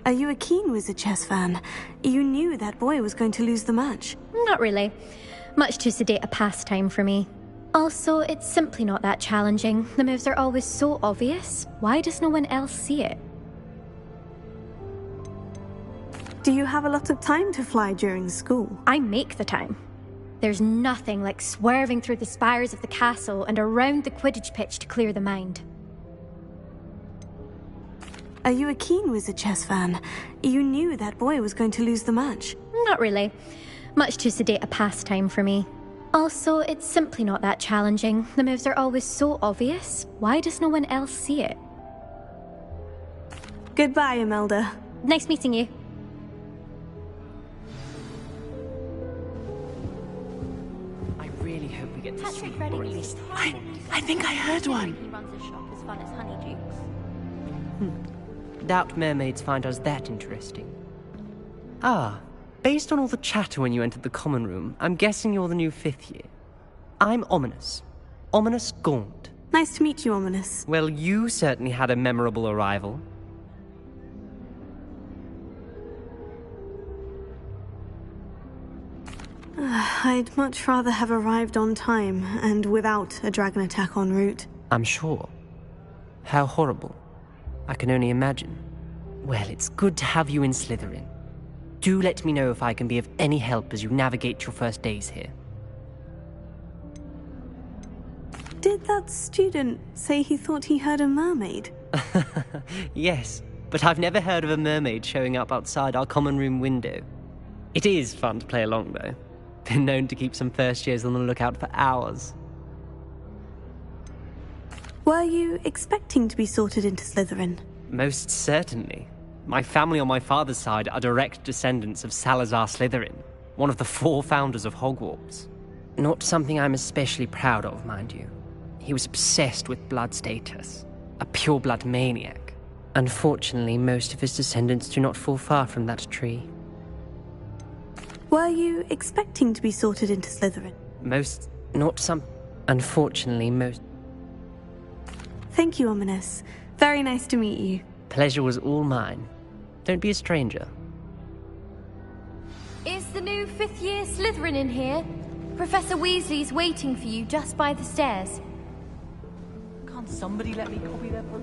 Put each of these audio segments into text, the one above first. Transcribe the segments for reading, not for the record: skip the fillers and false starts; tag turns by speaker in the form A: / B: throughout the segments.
A: Are you a keen Wizard chess fan? You knew that boy was going to lose the match.
B: Not really. Much too sedate a pastime for me. Also, it's simply not that challenging. The moves are always so obvious. Why does no one else see it?
A: Do you have a lot of time to fly during school?
B: I make the time. There's nothing like swerving through the spires of the castle and around the Quidditch pitch to clear the mind.
A: Are you a keen Wizard chess fan? You knew that boy was going to lose the match.
B: Not really. Much too sedate a pastime for me. Also, it's simply not that challenging. The moves are always so obvious. Why does no one else see it?
A: Goodbye, Imelda.
B: Nice meeting you.
C: I really hope we get to see
B: Patrick
C: or at
B: Redding
C: least
D: I think I heard one.
E: He runs a shop as fun as Honeydukes.
C: Doubt mermaids find us that interesting. Ah, based on all the chatter when you entered the common room, I'm guessing you're the new 5th year. I'm Ominous. Ominous Gaunt.
A: Nice to meet you, Ominous.
C: Well, you certainly had a memorable arrival.
A: I'd much rather have arrived on time and without a dragon attack en route.
C: I'm sure. How horrible. I can only imagine. Well, it's good to have you in Slytherin. Do let me know if I can be of any help as you navigate your first days here.
A: Did that student say he thought he heard a mermaid?
C: Yes, but I've never heard of a mermaid showing up outside our common room window. It is fun to play along, though. Been known to keep some first years on the lookout for hours.
A: Were you expecting to be sorted into Slytherin?
C: Most certainly. My family on my father's side are direct descendants of Salazar Slytherin, one of the 4 founders of Hogwarts. Not something I'm especially proud of, mind you. He was obsessed with blood status, a pure-blood maniac. Unfortunately, most of his descendants do not fall far from that tree.
A: Were you expecting to be sorted into Slytherin?
C: Unfortunately, most...
A: Thank you, Ominous. Very nice to meet you.
C: Pleasure was all mine. Don't be a stranger.
E: Is the new 5th year Slytherin in here? Professor Weasley's waiting for you just by the stairs.
D: Can't somebody let me copy their book?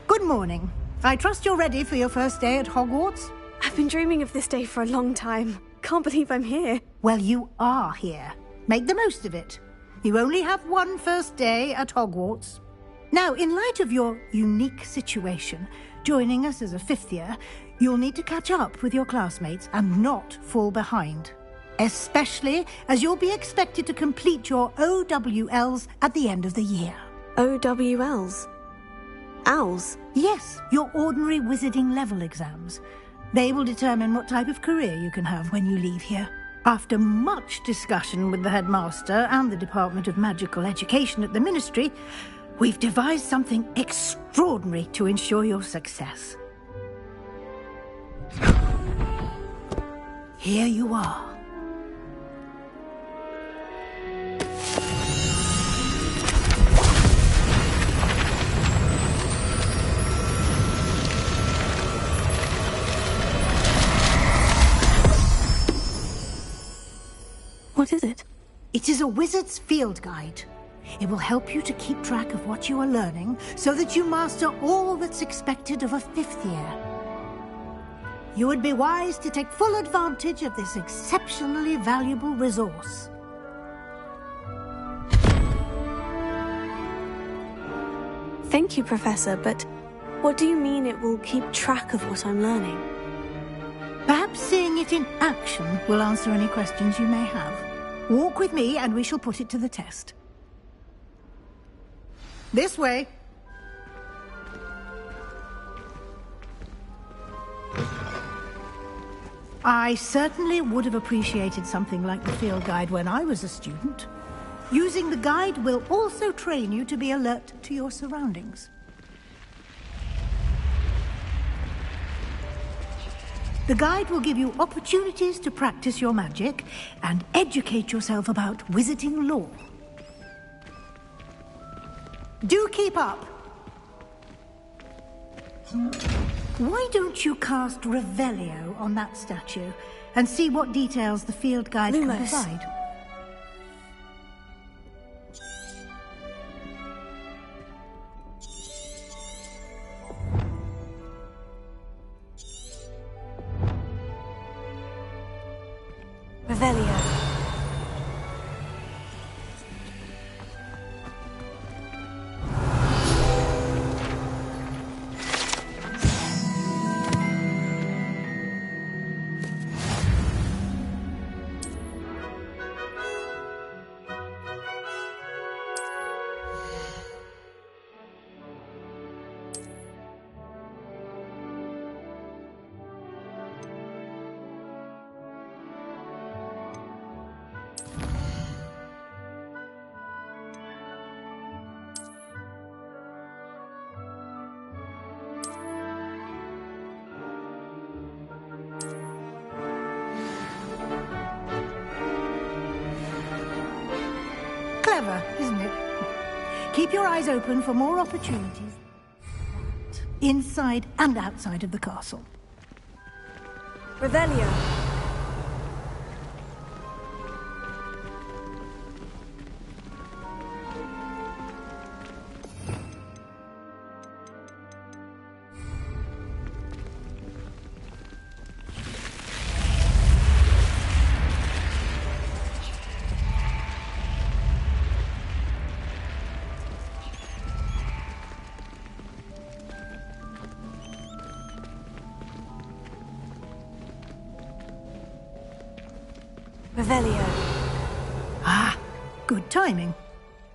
F: Good morning. I trust you're ready for your first day at Hogwarts?
A: I've been dreaming of this day for a long time. Can't believe I'm here.
F: Well, you are here. Make the most of it. You only have one first day at Hogwarts. Now, in light of your unique situation, joining us as a 5th year, you'll need to catch up with your classmates and not fall behind. Especially as you'll be expected to complete your OWLs at the end of the year.
A: OWLs? Owls?
F: Yes, your ordinary wizarding level exams. They will determine what type of career you can have when you leave here. After much discussion with the headmaster and the Department of Magical Education at the Ministry, we've devised something extraordinary to ensure your success. Here you are.
A: What is it?
F: It is a wizard's field guide. It will help you to keep track of what you are learning so that you master all that's expected of a 5th year. You would be wise to take full advantage of this exceptionally valuable resource.
A: Thank you, Professor, but what do you mean it will keep track of what I'm learning?
F: Perhaps seeing it in action will answer any questions you may have. Walk with me and we shall put it to the test. This way. I certainly would have appreciated something like the field guide when I was a student. Using the guide will also train you to be alert to your surroundings. The guide will give you opportunities to practice your magic and educate yourself about wizarding lore. Do keep up! Why don't you cast Revelio on that statue and see what details the field guide can provide?
A: Revelio.
F: Clever, isn't it? Keep your eyes open for more opportunities inside and outside of the castle.
A: Revelio. Revelio.
F: Ah, good timing.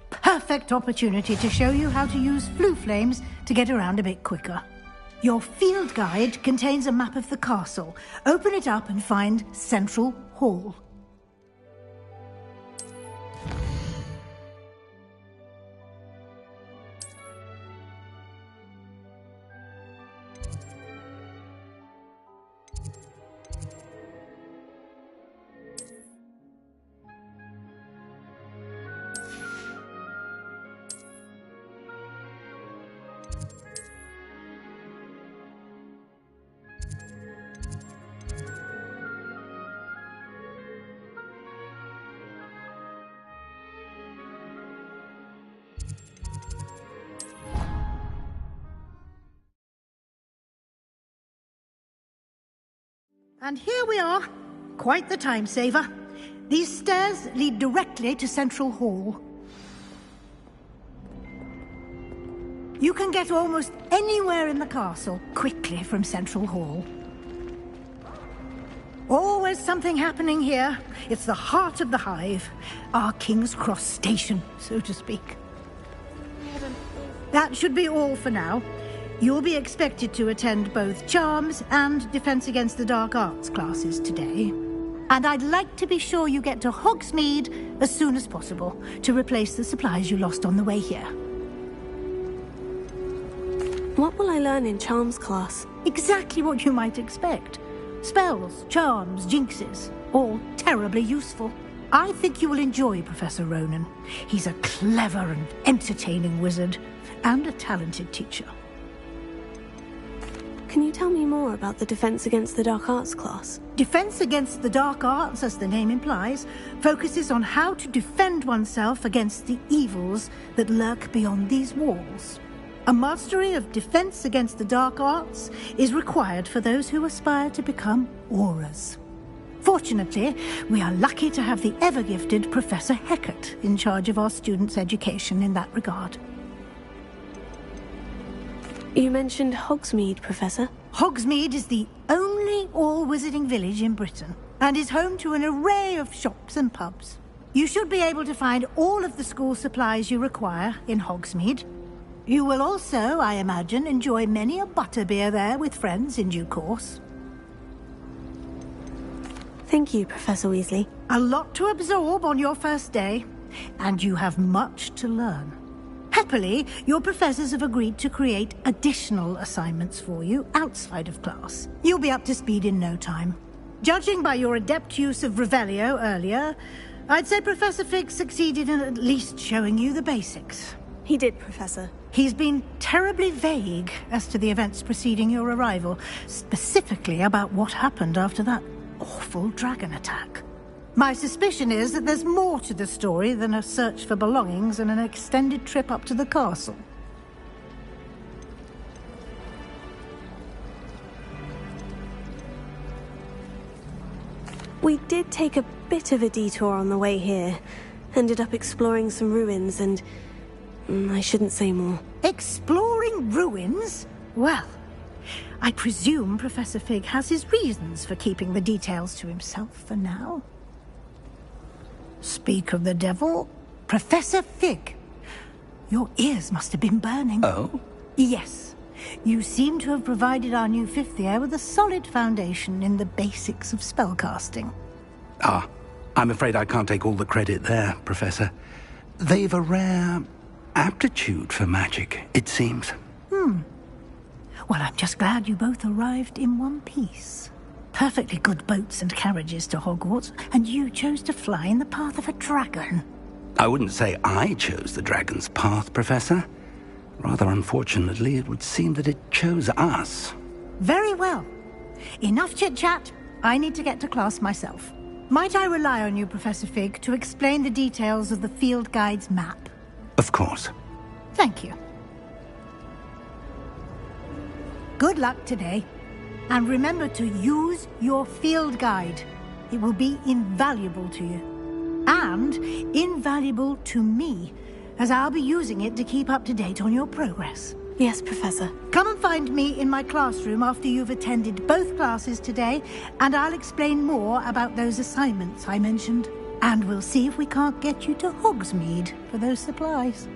F: Perfect opportunity to show you how to use flue flames to get around a bit quicker. Your field guide contains a map of the castle. Open it up and find Central Hall. And here we are. Quite the time saver. These stairs lead directly to Central Hall. You can get almost anywhere in the castle quickly from Central Hall. Always something happening here. It's the heart of the Hive. Our King's Cross station, so to speak. That should be all for now. You'll be expected to attend both Charms and Defense Against the Dark Arts classes today. And I'd like to be sure you get to Hogsmeade as soon as possible to replace the supplies you lost on the way here.
A: What will I learn in Charms class?
F: Exactly what you might expect. Spells, charms, jinxes, all terribly useful. I think you will enjoy Professor Ronan. He's a clever and entertaining wizard, and a talented teacher.
A: Can you tell me more about the Defense Against the Dark Arts class?
F: Defense Against the Dark Arts, as the name implies, focuses on how to defend oneself against the evils that lurk beyond these walls. A mastery of Defense Against the Dark Arts is required for those who aspire to become auras. Fortunately, we are lucky to have the ever-gifted Professor Heckert in charge of our students' education in that regard.
A: You mentioned Hogsmeade, Professor.
F: Hogsmeade is the only all-wizarding village in Britain and is home to an array of shops and pubs. You should be able to find all of the school supplies you require in Hogsmeade. You will also, I imagine, enjoy many a butterbeer there with friends in due course.
A: Thank you, Professor Weasley.
F: A lot to absorb on your first day. and you have much to learn. Happily, your professors have agreed to create additional assignments for you outside of class. You'll be up to speed in no time. Judging by your adept use of Revelio earlier, I'd say Professor Fig succeeded in at least showing you the basics.
A: He did, Professor.
F: He's been terribly vague as to the events preceding your arrival, specifically about what happened after that awful dragon attack. My suspicion is that there's more to the story than a search for belongings and an extended trip up to the castle.
A: We did take a bit of a detour on the way here. Ended up exploring some ruins and... I shouldn't say more.
F: Exploring ruins? Well, I presume Professor Fig has his reasons for keeping the details to himself for now. Speak of the devil, Professor Fig. Your ears must have been burning.
G: Oh?
F: Yes. You seem to have provided our new fifth year with a solid foundation in the basics of spellcasting.
G: Ah, I'm afraid I can't take all the credit there, Professor. They've a rare aptitude for magic, it seems.
F: Well, I'm just glad you both arrived in one piece. Perfectly good boats and carriages to Hogwarts, and you chose to fly in the path of a dragon.
G: I wouldn't say I chose the dragon's path, Professor. Rather unfortunately, it would seem that it chose us.
F: Very well. Enough chit-chat. I need to get to class myself. Might I rely on you, Professor Fig, to explain the details of the field guide's map?
G: Of course.
F: Thank you. Good luck today. And remember to use your field guide. It will be invaluable to you. And invaluable to me, as I'll be using it to keep up to date on your progress.
A: Yes, Professor.
F: Come and find me in my classroom after you've attended both classes today, and I'll explain more about those assignments I mentioned. And we'll see if we can't get you to Hogsmeade for those supplies.